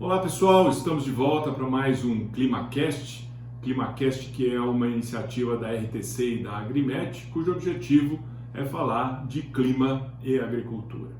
Olá pessoal, estamos de volta para mais um ClimaCast. ClimaCast que é uma iniciativa da RTC e da Agrimet, cujo objetivo é falar de clima e agricultura.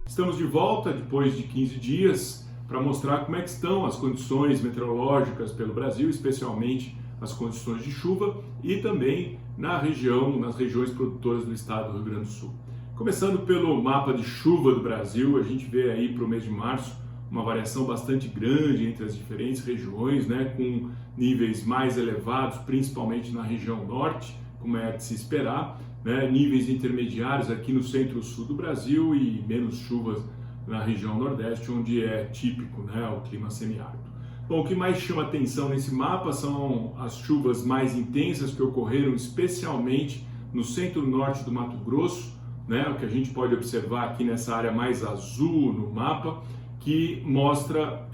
Estamos de volta depois de 15 dias para mostrar como é que estão as condições meteorológicas pelo Brasil, especialmente as condições de chuva e também nas regiões produtoras do estado do Rio Grande do Sul. Começando pelo mapa de chuva do Brasil, a gente vê aí para o mês de março uma variação bastante grande entre as diferentes regiões, com níveis mais elevados, principalmente na região norte, como é de se esperar, níveis intermediários aqui no centro-sul do Brasil e menos chuvas na região nordeste, onde é típico o clima semiárido. Bom, o que mais chama atenção nesse mapa são as chuvas mais intensas que ocorreram especialmente no centro-norte do Mato Grosso, o que a gente pode observar aqui nessa área mais azul no mapa, que mostra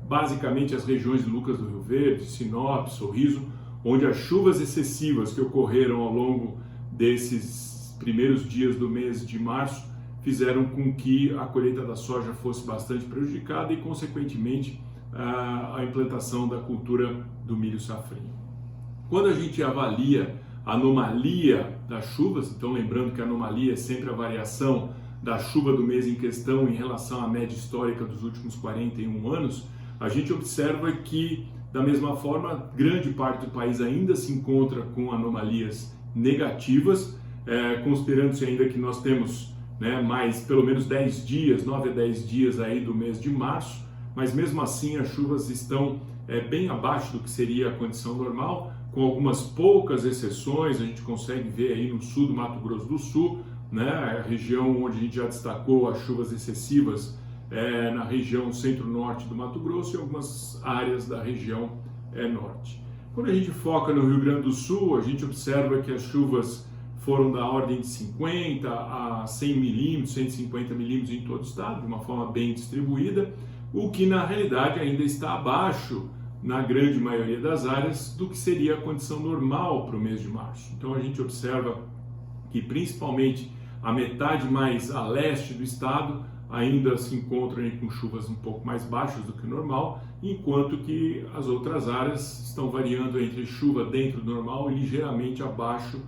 basicamente as regiões de Lucas do Rio Verde, Sinop, Sorriso, onde as chuvas excessivas que ocorreram ao longo desses primeiros dias do mês de março fizeram com que a colheita da soja fosse bastante prejudicada e, consequentemente, a implantação da cultura do milho safrinha. Quando a gente avalia a anomalia das chuvas, então lembrando que a anomalia é sempre a variação da chuva do mês em questão em relação à média histórica dos últimos 41 anos, a gente observa que, da mesma forma, grande parte do país ainda se encontra com anomalias negativas, considerando-se ainda que nós temos mais pelo menos 10 dias, 9 a 10 dias aí do mês de março, mas mesmo assim as chuvas estão bem abaixo do que seria a condição normal, com algumas poucas exceções. A gente consegue ver aí no sul do Mato Grosso do Sul, a região onde a gente já destacou as chuvas excessivas na região centro-norte do Mato Grosso e algumas áreas da região norte. Quando a gente foca no Rio Grande do Sul, a gente observa que as chuvas foram da ordem de 50 a 100 milímetros, 150 milímetros em todo o estado, de uma forma bem distribuída, o que na realidade ainda está abaixo, na grande maioria das áreas, do que seria a condição normal para o mês de março. Então a gente observa que principalmente a metade mais a leste do estado ainda se encontram com chuvas um pouco mais baixas do que o normal, enquanto que as outras áreas estão variando entre chuva dentro do normal e ligeiramente abaixo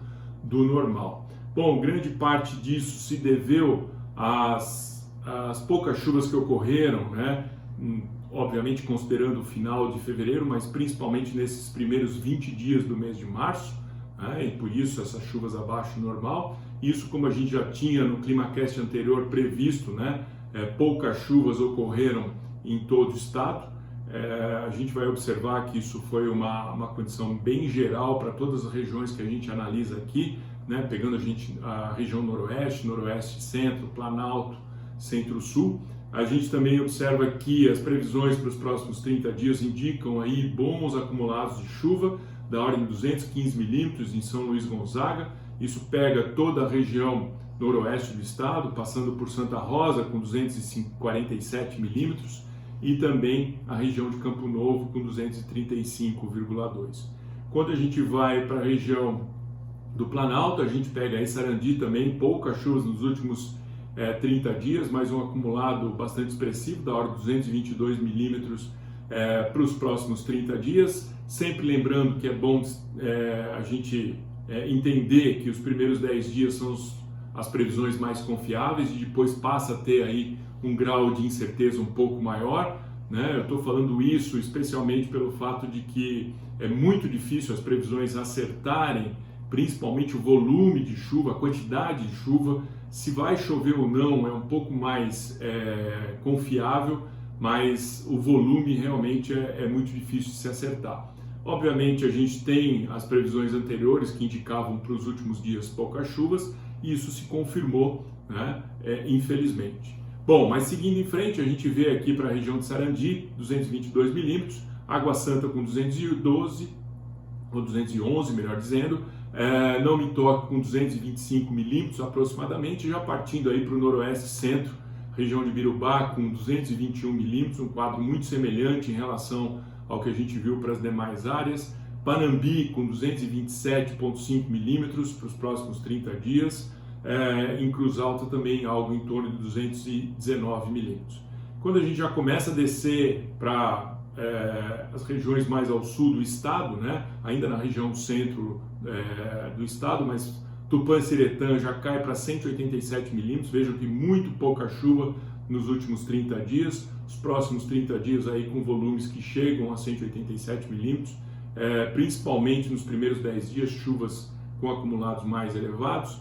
do normal. Bom, grande parte disso se deveu às poucas chuvas que ocorreram, obviamente considerando o final de fevereiro, mas principalmente nesses primeiros 20 dias do mês de março, e por isso essas chuvas abaixo do normal. Isso, como a gente já tinha no ClimaCast anterior previsto, poucas chuvas ocorreram em todo o estado. A gente vai observar que isso foi uma condição bem geral para todas as regiões que a gente analisa aqui, pegando a região noroeste, noroeste, centro, Planalto, centro-sul. A gente também observa que as previsões para os próximos 30 dias indicam aí bons acumulados de chuva, da ordem de 215 milímetros em São Luís Gonzaga. Isso pega toda a região noroeste do estado, passando por Santa Rosa com 247 milímetros e também a região de Campo Novo com 235,2. Quando a gente vai para a região do Planalto, a gente pega aí Sarandi também, poucas chuvas nos últimos 30 dias, mas um acumulado bastante expressivo, da ordem de 222 milímetros para os próximos 30 dias. Sempre lembrando que é bom a gente entender que os primeiros 10 dias são as previsões mais confiáveis e depois passa a ter aí um grau de incerteza um pouco maior. Eu estou falando isso especialmente pelo fato de que é muito difícil as previsões acertarem, principalmente o volume de chuva, a quantidade de chuva. Se vai chover ou não é um pouco mais confiável, mas o volume realmente é muito difícil de se acertar. Obviamente a gente tem as previsões anteriores que indicavam para os últimos dias poucas chuvas e isso se confirmou, infelizmente. Bom, mas seguindo em frente, a gente vê aqui para a região de Sarandi, 222 milímetros, Água Santa com 212, ou 211, melhor dizendo, Não Me Toque com 225 milímetros aproximadamente, já partindo aí para o noroeste centro, região de Birubá com 221 milímetros, um quadro muito semelhante em relação ao que a gente viu para as demais áreas. Panambi com 227,5 milímetros para os próximos 30 dias, em Cruz Alta também algo em torno de 219 milímetros. Quando a gente já começa a descer para as regiões mais ao sul do estado, né, ainda na região centro do estado, mas Tupã-Siretã já cai para 187 milímetros, vejam que muito pouca chuva nos últimos 30 dias, os próximos 30 dias aí com volumes que chegam a 187 milímetros, principalmente nos primeiros 10 dias, chuvas com acumulados mais elevados.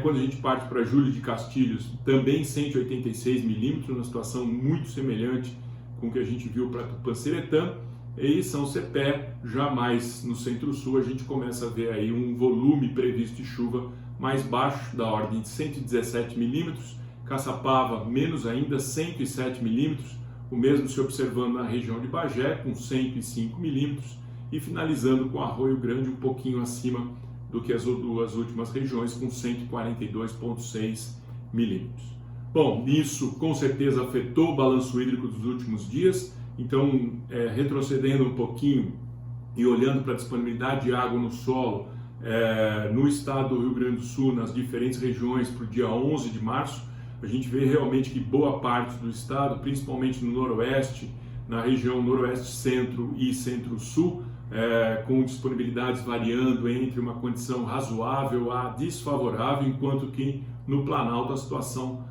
Quando a gente parte para Júlio de Castilhos, também 186 milímetros, uma situação muito semelhante com o que a gente viu para Tupã-Siretã. E São Cepé, já mais no centro-sul, a gente começa a ver aí um volume previsto de chuva mais baixo, da ordem de 117 milímetros. Caçapava, menos ainda, 107 milímetros. O mesmo se observando na região de Bagé, com 105 milímetros. E finalizando com Arroio Grande, um pouquinho acima do que as duas últimas regiões, com 142,6 milímetros. Bom, isso com certeza afetou o balanço hídrico dos últimos dias. Então, retrocedendo um pouquinho e olhando para a disponibilidade de água no solo no estado do Rio Grande do Sul, nas diferentes regiões, para o dia 11 de março, a gente vê realmente que boa parte do estado, principalmente no noroeste, na região noroeste centro e centro-sul, com disponibilidades variando entre uma condição razoável a desfavorável, enquanto que no Planalto a situação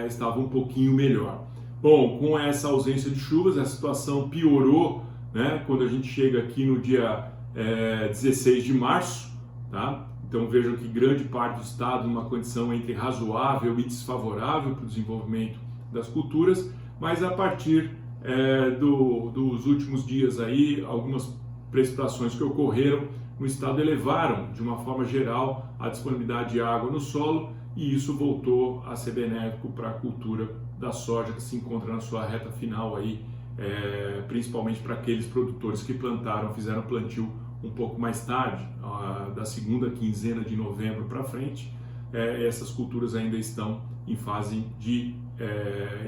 estava um pouquinho melhor. Bom, com essa ausência de chuvas, a situação piorou, né, quando a gente chega aqui no dia 16 de março, tá? Então vejam que grande parte do estado numa condição entre razoável e desfavorável para o desenvolvimento das culturas, mas a partir dos últimos dias aí, algumas precipitações que ocorreram no estado elevaram, de uma forma geral, a disponibilidade de água no solo, e isso voltou a ser benéfico para a cultura da soja, que se encontra na sua reta final aí, principalmente para aqueles produtores que fizeram plantio um pouco mais tarde, da segunda quinzena de novembro para frente. Essas culturas ainda estão em fase de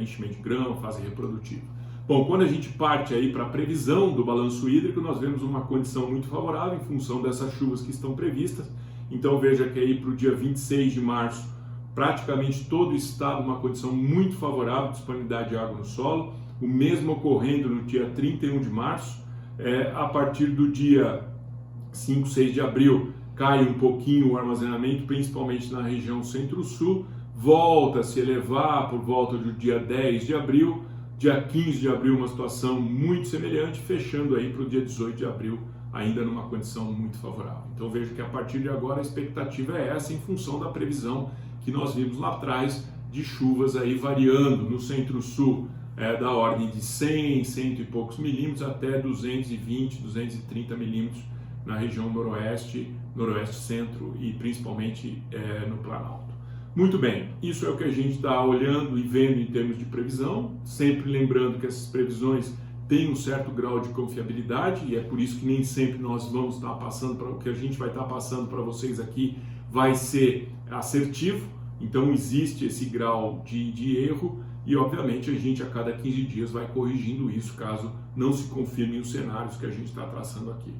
enchimento de grão, fase reprodutiva. Bom, quando a gente parte aí para a previsão do balanço hídrico, nós vemos uma condição muito favorável em função dessas chuvas que estão previstas. Então veja que aí para o dia 26 de março, praticamente todo o estado uma condição muito favorável, disponibilidade de água no solo. O mesmo ocorrendo no dia 31 de março. A partir do dia 5, 6 de abril, cai um pouquinho o armazenamento, principalmente na região centro-sul. Volta a se elevar por volta do dia 10 de abril. Dia 15 de abril, uma situação muito semelhante, fechando aí para o dia 18 de abril, ainda numa condição muito favorável. Então vejo que a partir de agora a expectativa é essa, em função da previsão que nós vimos lá atrás, de chuvas aí variando no centro-sul, da ordem de 100, 100 e poucos milímetros, até 220, 230 milímetros na região noroeste, noroeste centro e principalmente no Planalto. Muito bem, isso é o que a gente está olhando e vendo em termos de previsão, sempre lembrando que essas previsões têm um certo grau de confiabilidade, e é por isso que nem sempre nós vamos estar passando, o que a gente vai estar passando para vocês aqui vai ser assertivo. Então existe esse grau de erro, e obviamente a gente a cada 15 dias vai corrigindo isso caso não se confirmem os cenários que a gente está traçando aqui.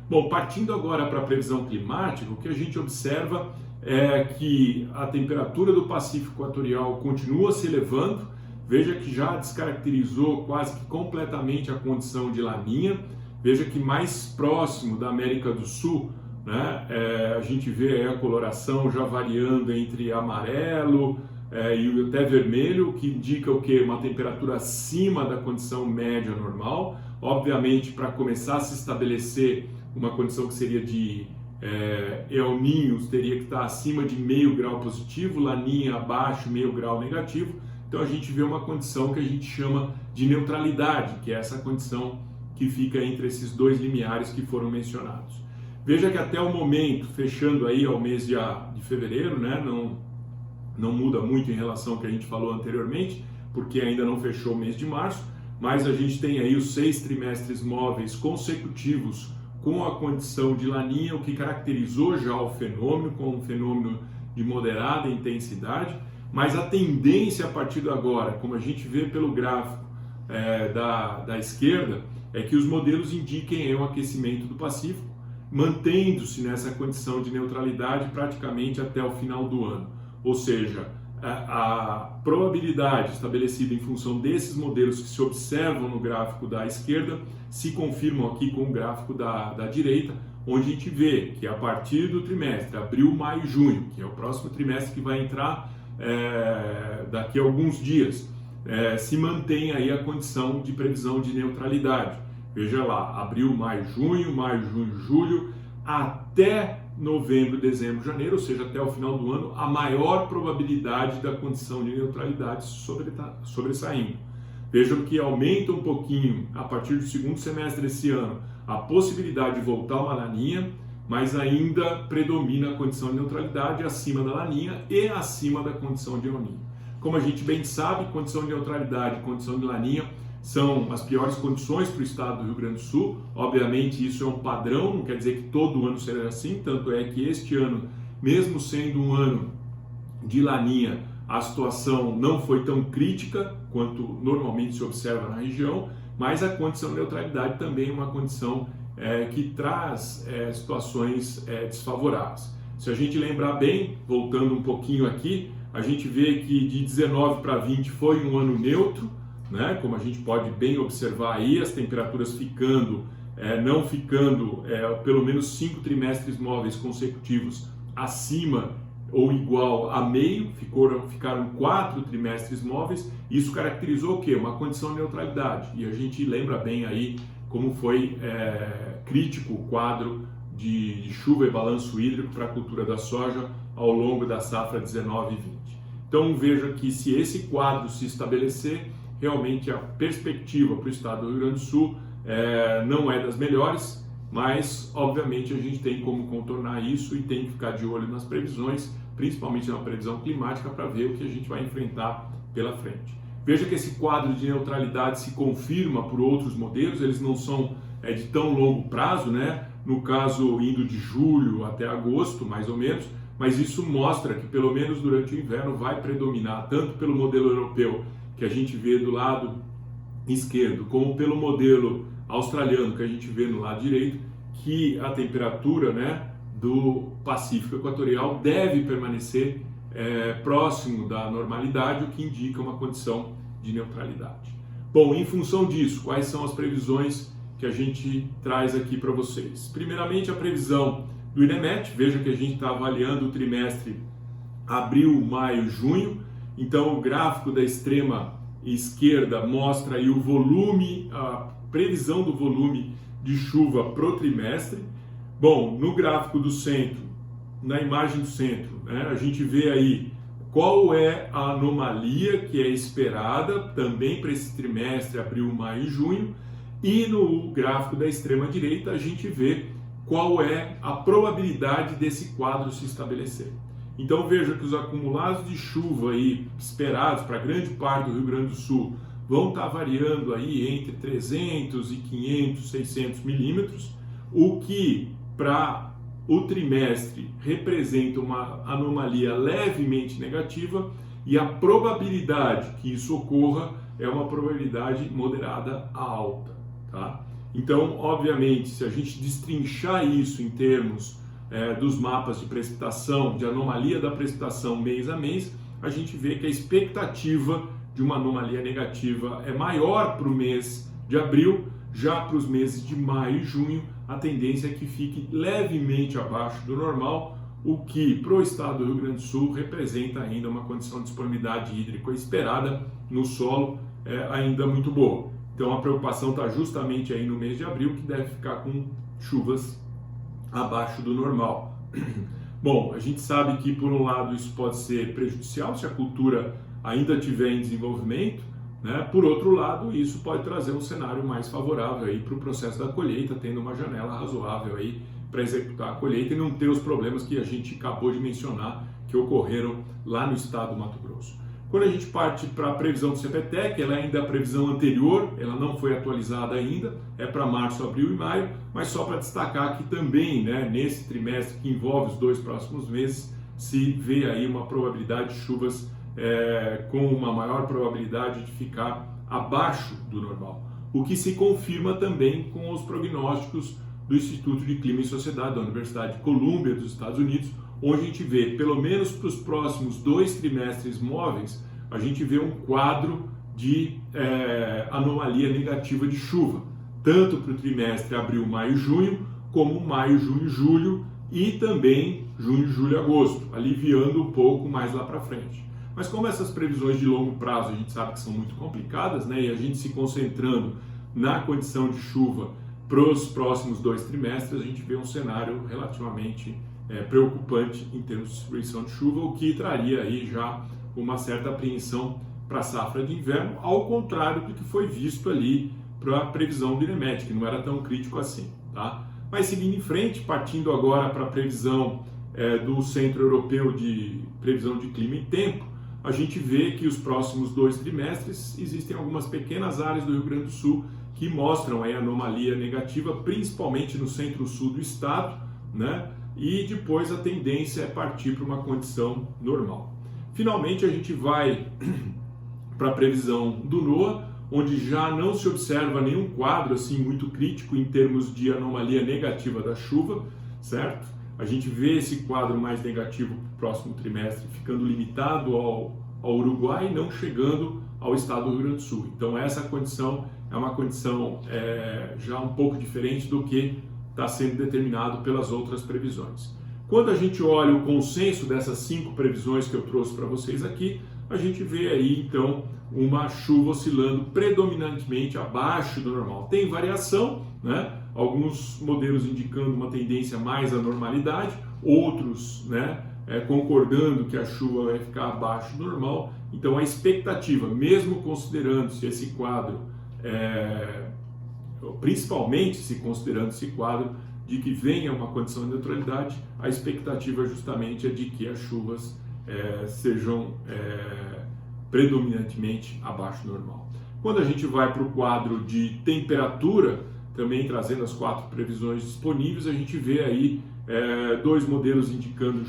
Bom, partindo agora para a previsão climática, o que a gente observa é que a temperatura do Pacífico Equatorial continua se elevando. Veja que já descaracterizou quase que completamente a condição de Laninha. Veja que mais próximo da América do Sul, né, a gente vê a coloração já variando entre amarelo e até vermelho, que indica o quê? Uma temperatura acima da condição média normal. Obviamente, para começar a se estabelecer uma condição que seria de El Niño, teria que estar acima de meio grau positivo, Laninha abaixo, meio grau negativo. Então a gente vê uma condição que a gente chama de neutralidade, que é essa condição que fica entre esses dois limiares que foram mencionados. Veja que até o momento, fechando aí ao mês de fevereiro, né, não muda muito em relação ao que a gente falou anteriormente, porque ainda não fechou o mês de março, mas a gente tem aí os 6 trimestres móveis consecutivos com a condição de Laninha, o que caracterizou já o fenômeno, com um fenômeno de moderada intensidade, mas a tendência a partir de agora, como a gente vê pelo gráfico da esquerda, é que os modelos indiquem um aquecimento do Pacífico, mantendo-se nessa condição de neutralidade praticamente até o final do ano. ou seja, a probabilidade estabelecida em função desses modelos que se observam no gráfico da esquerda se confirmam aqui com o gráfico da direita, onde a gente vê que a partir do trimestre abril, maio e junho, que é o próximo trimestre que vai entrar daqui a alguns dias, se mantém aí a condição de previsão de neutralidade. Veja lá, abril, maio, junho, julho, até novembro, dezembro, janeiro, ou seja, até o final do ano, a maior probabilidade da condição de neutralidade sobressaindo. Vejam que aumenta um pouquinho, a partir do segundo semestre desse ano, a possibilidade de voltar uma laninha, mas ainda predomina a condição de neutralidade acima da laninha e acima da condição de El Niño. Como a gente bem sabe, condição de neutralidade e condição de laninha são as piores condições para o estado do Rio Grande do Sul. Obviamente isso é um padrão, não quer dizer que todo ano será assim, tanto é que este ano, mesmo sendo um ano de laninha, a situação não foi tão crítica quanto normalmente se observa na região, mas a condição de neutralidade também é uma condição que traz situações desfavoráveis. Se a gente lembrar bem, voltando um pouquinho aqui, a gente vê que de 19 para 20 foi um ano neutro, né? Como a gente pode bem observar aí, as temperaturas não ficando pelo menos 5 trimestres móveis consecutivos acima ou igual a meio, ficaram 4 trimestres móveis. Isso caracterizou o quê? Uma condição de neutralidade. E a gente lembra bem aí como foi crítico o quadro de chuva e balanço hídrico para a cultura da soja ao longo da safra 19 e 20. Então veja que se esse quadro se estabelecer, realmente a perspectiva para o estado do Rio Grande do Sul não é das melhores, mas obviamente a gente tem como contornar isso e tem que ficar de olho nas previsões, principalmente na previsão climática, para ver o que a gente vai enfrentar pela frente. Veja que esse quadro de neutralidade se confirma por outros modelos, eles não são de tão longo prazo, né? No caso indo de julho até agosto, mais ou menos, mas isso mostra que pelo menos durante o inverno vai predominar, tanto pelo modelo europeu, que a gente vê do lado esquerdo, como pelo modelo australiano, que a gente vê no lado direito, que a temperatura, né, do Pacífico Equatorial deve permanecer próximo da normalidade, o que indica uma condição de neutralidade. Bom, em função disso, quais são as previsões que a gente traz aqui para vocês? Primeiramente, a previsão do INEMET. Veja que a gente está avaliando o trimestre abril, maio, junho. Então, o gráfico da extrema esquerda mostra aí o volume, a previsão do volume de chuva para o trimestre. Bom, no gráfico do centro, na imagem do centro, né, a gente vê aí qual é a anomalia que é esperada também para esse trimestre, abril, maio e junho. E no gráfico da extrema direita, a gente vê qual é a probabilidade desse quadro se estabelecer. Então veja que os acumulados de chuva aí esperados para grande parte do Rio Grande do Sul vão estar variando aí entre 300 e 500, 600 milímetros, o que para o trimestre representa uma anomalia levemente negativa, e a probabilidade que isso ocorra é uma probabilidade moderada a alta, tá? Então, obviamente, se a gente destrinchar isso em termos dos mapas de precipitação, de anomalia da precipitação mês a mês, a gente vê que a expectativa de uma anomalia negativa é maior para o mês de abril. Já para os meses de maio e junho, a tendência é que fique levemente abaixo do normal, o que para o estado do Rio Grande do Sul representa ainda uma condição de disponibilidade hídrica esperada no solo ainda muito boa. Então a preocupação está justamente aí no mês de abril, que deve ficar com chuvas abaixo do normal. Bom, a gente sabe que por um lado isso pode ser prejudicial se a cultura ainda estiver em desenvolvimento, né? Por outro lado, isso pode trazer um cenário mais favorável aí para o processo da colheita, tendo uma janela razoável aí para executar a colheita e não ter os problemas que a gente acabou de mencionar que ocorreram lá no estado do Mato Grosso. Quando a gente parte para a previsão do CPTEC, ela ainda é a previsão anterior, ela não foi atualizada ainda, é para março, abril e maio, mas só para destacar que também, né, nesse trimestre que envolve os 2 próximos meses, se vê aí uma probabilidade de chuvas com uma maior probabilidade de ficar abaixo do normal, o que se confirma também com os prognósticos do Instituto de Clima e Sociedade da Universidade de Colômbia dos Estados Unidos, onde a gente vê, pelo menos para os próximos 2 trimestres móveis, a gente vê um quadro de anomalia negativa de chuva, tanto para o trimestre abril, maio, junho, como maio, junho, julho e também junho, julho, agosto, aliviando um pouco mais lá para frente. Mas como essas previsões de longo prazo a gente sabe que são muito complicadas, né, e a gente se concentrando na condição de chuva para os próximos 2 trimestres, a gente vê um cenário relativamente preocupante em termos de distribuição de chuva, o que traria aí já uma certa apreensão para a safra de inverno, ao contrário do que foi visto ali para a previsão do INEMET, que não era tão crítico assim, tá? Mas seguindo em frente, partindo agora para a previsão do Centro Europeu de Previsão de Clima e Tempo, a gente vê que os próximos 2 trimestres existem algumas pequenas áreas do Rio Grande do Sul que mostram aí anomalia negativa, principalmente no centro-sul do estado, né? E depois a tendência é partir para uma condição normal. Finalmente a gente vai para a previsão do NOAA, onde já não se observa nenhum quadro assim muito crítico em termos de anomalia negativa da chuva, certo? A gente vê esse quadro mais negativo para o próximo trimestre ficando limitado ao Uruguai e não chegando ao estado do Rio Grande do Sul. Então essa condição é uma condição já um pouco diferente do que está sendo determinado pelas outras previsões. Quando a gente olha o consenso dessas 5 previsões que eu trouxe para vocês aqui, a gente vê aí então uma chuva oscilando predominantemente abaixo do normal. Tem variação, né? Alguns modelos indicando uma tendência mais à normalidade, outros, né, concordando que a chuva vai ficar abaixo do normal. Então a expectativa, mesmo considerando-se esse quadro, principalmente se considerando esse quadro de que venha uma condição de neutralidade, a expectativa justamente é de que as chuvas sejam predominantemente abaixo do normal. Quando a gente vai para o quadro de temperatura, também trazendo as 4 previsões disponíveis, a gente vê aí 2 modelos indicando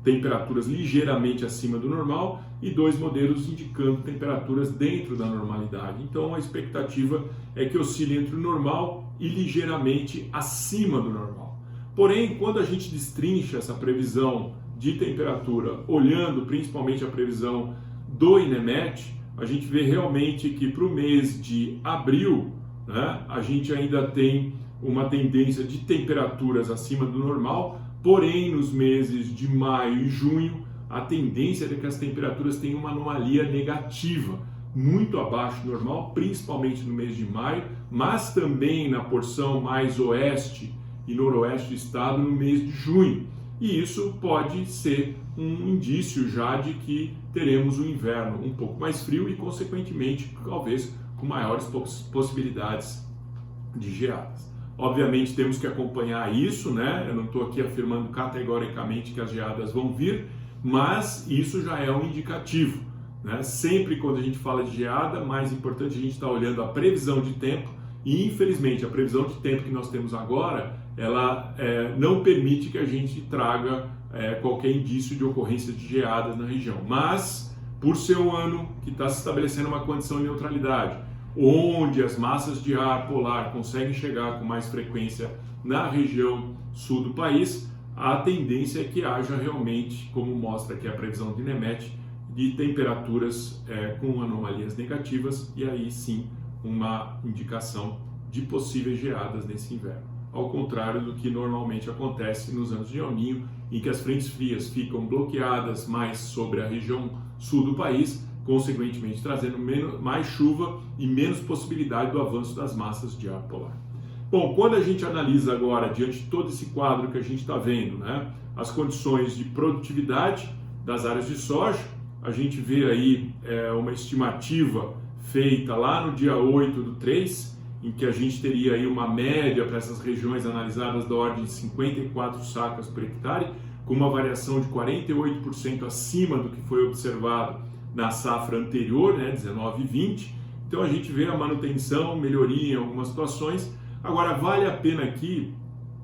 temperaturas ligeiramente acima do normal e 2 modelos indicando temperaturas dentro da normalidade. Então a expectativa é que oscile entre o normal e ligeiramente acima do normal. Porém, quando a gente destrincha essa previsão de temperatura, olhando principalmente a previsão do INEMET, a gente vê realmente que para o mês de abril, né, a gente ainda tem uma tendência de temperaturas acima do normal, porém nos meses de maio e junho, a tendência é que as temperaturas tenham uma anomalia negativa, muito abaixo do normal, principalmente no mês de maio, mas também na porção mais oeste e noroeste do estado no mês de junho. E isso pode ser um indício já de que teremos um inverno um pouco mais frio e, consequentemente, talvez com maiores possibilidades de geadas. Obviamente temos que acompanhar isso, né? Eu não estou aqui afirmando categoricamente que as geadas vão vir, mas isso já é um indicativo, né? Sempre quando a gente fala de geada, mais importante a gente estar olhando a previsão de tempo e, infelizmente, a previsão de tempo que nós temos agora, ela não permite que a gente traga qualquer indício de ocorrência de geadas na região. Mas, por ser um ano que está se estabelecendo uma condição de neutralidade, onde as massas de ar polar conseguem chegar com mais frequência na região sul do país, a tendência é que haja realmente, como mostra aqui a previsão do INEMET, de temperaturas com anomalias negativas e aí sim uma indicação de possíveis geadas nesse inverno. Ao contrário do que normalmente acontece nos anos de El Niño, em que as frentes frias ficam bloqueadas mais sobre a região sul do país, consequentemente trazendo mais chuva e menos possibilidade do avanço das massas de ar polar. Bom, quando a gente analisa agora, diante de todo esse quadro que a gente está vendo, né, as condições de produtividade das áreas de soja, a gente vê aí uma estimativa feita lá no dia 8/3, em que a gente teria aí uma média para essas regiões analisadas da ordem de 54 sacas por hectare, com uma variação de 48% acima do que foi observado na safra anterior, né, 19/20. Então a gente vê a manutenção, melhoria em algumas situações. Agora vale a pena aqui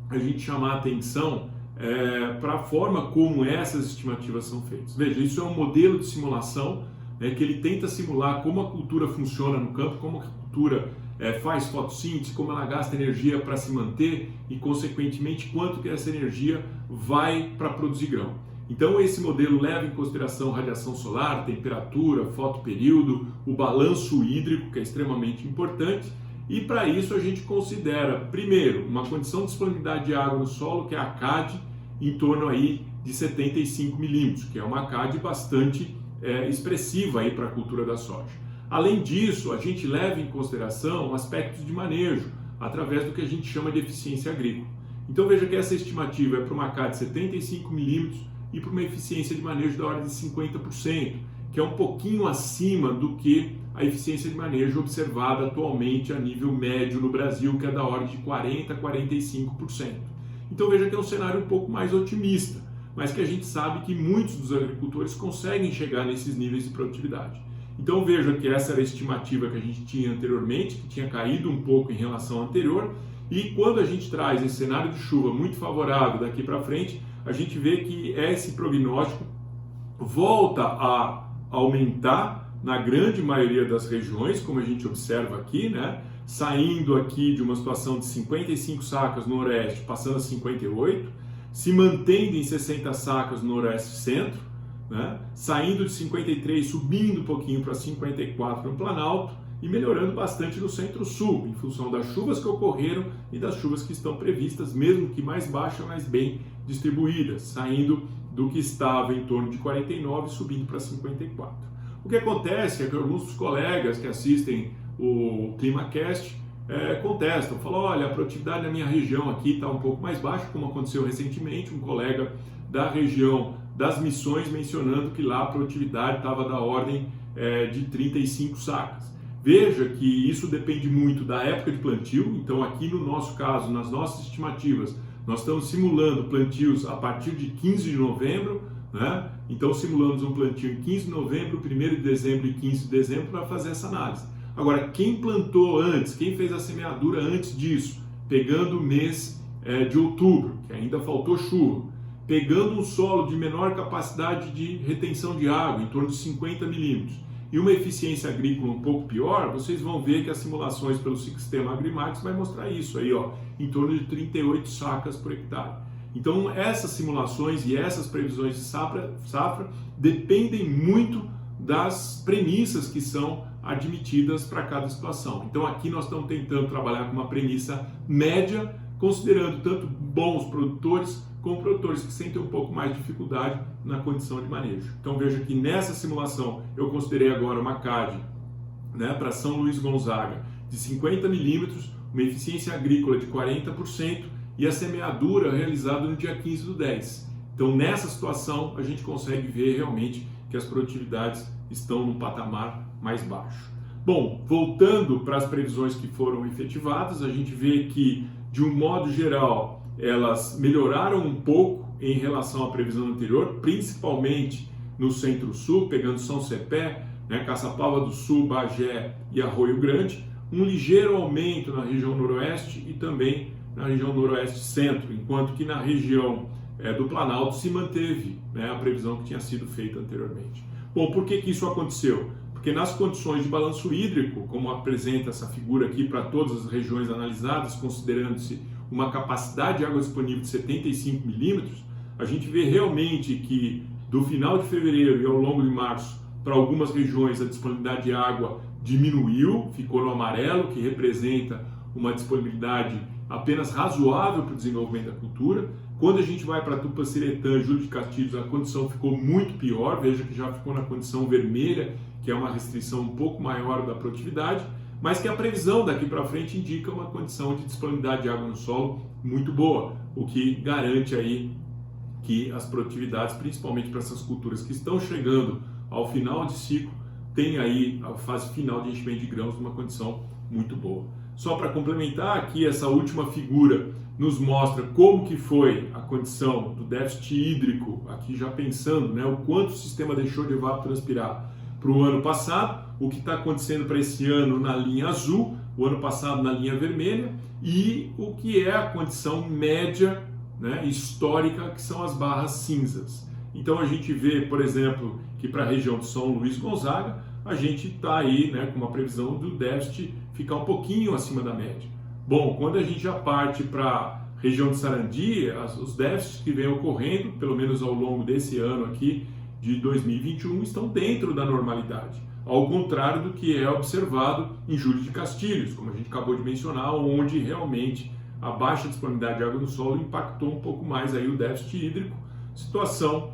a gente chamar a atenção para a forma como essas estimativas são feitas. Veja, isso é um modelo de simulação, né, que ele tenta simular como a cultura funciona no campo, como a cultura faz fotossíntese, como ela gasta energia para se manter e, consequentemente, quanto que essa energia vai para produzir grão. Então esse modelo leva em consideração radiação solar, temperatura, fotoperíodo, o balanço hídrico, que é extremamente importante, e para isso a gente considera, primeiro, uma condição de disponibilidade de água no solo, que é a CAD, em torno aí de 75 milímetros, que é uma CAD bastante expressiva aí para a cultura da soja. Além disso, a gente leva em consideração aspectos de manejo, através do que a gente chama de eficiência agrícola. Então veja que essa estimativa é para uma CAD de 75 milímetros e para uma eficiência de manejo da ordem de 50%, que é um pouquinho acima do que a eficiência de manejo observada atualmente a nível médio no Brasil, que é da ordem de 40% a 45%. Então veja que é um cenário um pouco mais otimista, mas que a gente sabe que muitos dos agricultores conseguem chegar nesses níveis de produtividade. Então veja que essa era a estimativa que a gente tinha anteriormente, que tinha caído um pouco em relação ao anterior, e quando a gente traz esse cenário de chuva muito favorável daqui para frente, a gente vê que esse prognóstico volta a aumentar na grande maioria das regiões, como a gente observa aqui, né? Saindo aqui de uma situação de 55 sacas no Noroeste, passando a 58, se mantendo em 60 sacas no Noroeste Centro, né? Saindo de 53, subindo um pouquinho para 54 no Planalto e melhorando bastante no Centro-Sul, em função das chuvas que ocorreram e das chuvas que estão previstas, mesmo que mais baixas, mas bem distribuídas, saindo do que estava em torno de 49 subindo para 54. O que acontece é que alguns dos colegas que assistem o ClimaCast contestam, falam, olha, a produtividade na minha região aqui está um pouco mais baixa, como aconteceu recentemente, um colega da região das Missões mencionando que lá a produtividade estava da ordem de 35 sacas. Veja que isso depende muito da época de plantio, então aqui no nosso caso, nas nossas estimativas, nós estamos simulando plantios a partir de 15 de novembro, né? Então simulamos um plantio em 15 de novembro, 1º de dezembro e 15 de dezembro para fazer essa análise. Agora, quem plantou antes, quem fez a semeadura antes disso, pegando o mês de outubro, que ainda faltou chuva, pegando um solo de menor capacidade de retenção de água, em torno de 50 milímetros, e uma eficiência agrícola um pouco pior, vocês vão ver que as simulações pelo sistema Agrimax vai mostrar isso aí, ó, em torno de 38 sacas por hectare. Então essas simulações e essas previsões de safra dependem muito das premissas que são admitidas para cada situação. Então aqui nós estamos tentando trabalhar com uma premissa média, considerando tanto bons produtores como produtores que sentem um pouco mais de dificuldade na condição de manejo. Então veja que nessa simulação eu considerei agora uma CAD, né, para São Luís Gonzaga de 50 milímetros, uma eficiência agrícola de 40% e a semeadura realizada no dia 15 do 10. Então nessa situação a gente consegue ver realmente que as produtividades estão num patamar mais baixo. Bom, voltando para as previsões que foram efetivadas, a gente vê que de um modo geral elas melhoraram um pouco em relação à previsão anterior, principalmente no Centro-Sul, pegando São Cepé, né, Caçapava do Sul, Bagé e Arroio Grande, um ligeiro aumento na região Noroeste e também na região Noroeste Centro, enquanto que na região do Planalto se manteve, né, a previsão que tinha sido feita anteriormente. Bom, por que isso aconteceu? Porque nas condições de balanço hídrico, como apresenta essa figura aqui para todas as regiões analisadas, considerando-se uma capacidade de água disponível de 75 milímetros, a gente vê realmente que do final de fevereiro e ao longo de março, para algumas regiões a disponibilidade de água diminuiu, ficou no amarelo, que representa uma disponibilidade apenas razoável para o desenvolvimento da cultura. Quando a gente vai para Tupanciretã, Júlio de Castilhos, a condição ficou muito pior, veja que já ficou na condição vermelha, que é uma restrição um pouco maior da produtividade, mas que a previsão daqui para frente indica uma condição de disponibilidade de água no solo muito boa, o que garante aí que as produtividades, principalmente para essas culturas que estão chegando ao final de ciclo, tem aí a fase final de enchimento de grãos numa condição muito boa. Só para complementar aqui, essa última figura nos mostra como que foi a condição do déficit hídrico, aqui já pensando, né, o quanto o sistema deixou de evapotranspirar para o ano passado, o que está acontecendo para esse ano na linha azul, o ano passado na linha vermelha, e o que é a condição média, né, histórica, que são as barras cinzas. Então a gente vê, por exemplo, que para a região de São Luís Gonzaga, a gente está aí, né, com uma previsão do déficit ficar um pouquinho acima da média. Bom, quando a gente já parte para a região de Sarandi, os déficits que vêm ocorrendo, pelo menos ao longo desse ano aqui, de 2021, estão dentro da normalidade, ao contrário do que é observado em Júlio de Castilhos, como a gente acabou de mencionar, onde realmente a baixa disponibilidade de água no solo impactou um pouco mais aí o déficit hídrico, situação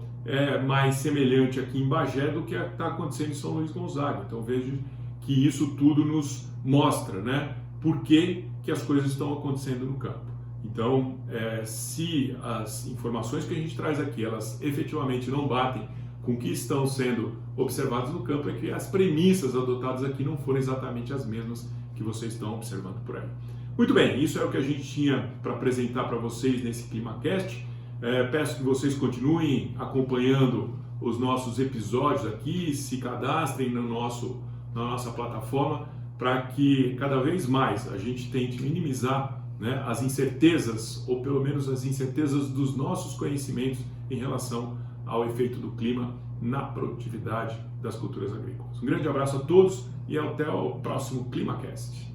mais semelhante aqui em Bagé do que está acontecendo em São Luís Gonzaga. Então vejo que isso tudo nos mostra, né, por que as coisas estão acontecendo no campo. Então, se as informações que a gente traz aqui, elas efetivamente não batem com o que estão sendo observados no campo, é que as premissas adotadas aqui não foram exatamente as mesmas que vocês estão observando por aí. Muito bem, isso é o que a gente tinha para apresentar para vocês nesse ClimaCast. Peço que vocês continuem acompanhando os nossos episódios aqui, se cadastrem na nossa plataforma, para que cada vez mais a gente tente minimizar, né, as incertezas, ou pelo menos as incertezas dos nossos conhecimentos em relação ao efeito do clima na produtividade das culturas agrícolas. Um grande abraço a todos e até o próximo ClimaCast.